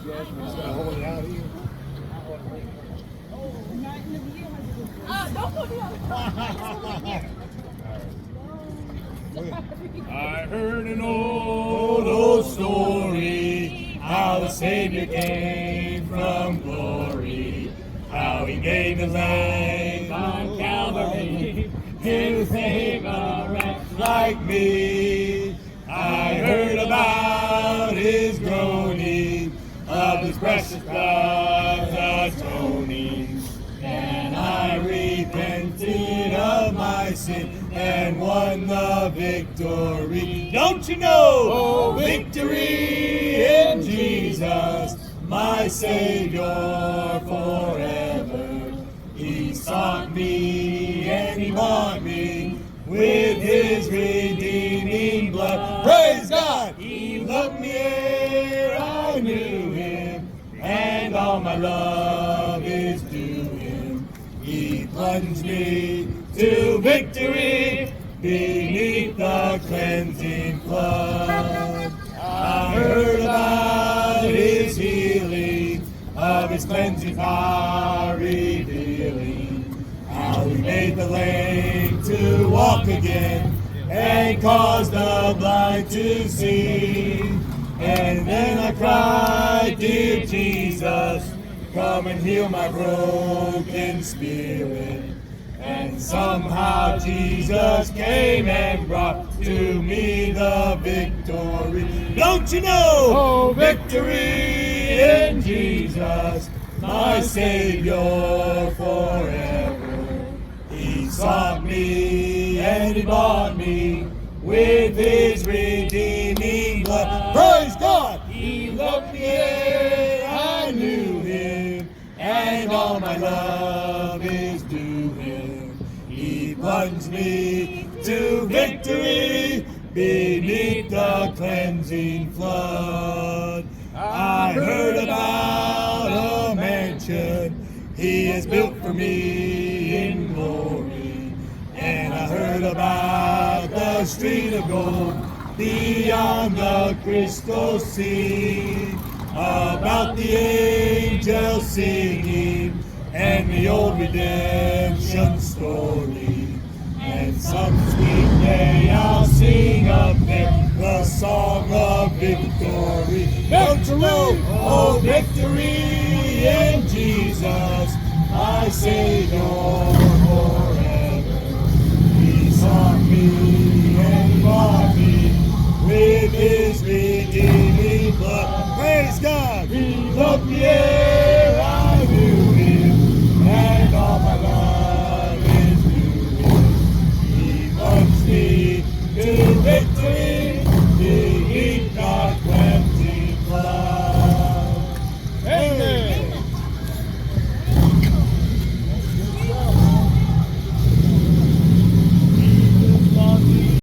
I heard an old story, how the Savior came from glory, how he gave his life on Calvary to save a wretch like me. I heard about his groaning, of his precious blood atoning, and I repented of my sin and won the victory. Don't you know? Oh, victory in Jesus, my Savior forever. He sought me and he bought me with his redeeming blood. Praise God! He loved me ere I knew him, and all my love is due him. He plunged me to victory beneath the cleansing flood. I heard about his healing, of his cleansing power revealing, how he made the lame to walk again and caused the blind to see. And then I cried, dear Jesus, come and heal my broken spirit. And somehow Jesus came and brought to me the victory. Don't you know? Oh, victory in Jesus, my Savior forever. He sought me and he bought me with his redeeming blood. Praise God! He loved me ere I knew him, and all my love is due him. He plunged me to victory beneath the cleansing flood. I heard about a mansion he has built for me in glory, and I heard about the street of gold beyond the crystal sea, about the angels singing and the old redemption story. And some sweet day I'll sing up there the song of victory. Don't you know? Oh, victory in Jesus, my Savior forever. He sought me and bought me with his redeeming blood. Praise God! He loved me ere I knew him, and all my love is due him. He loves me to victory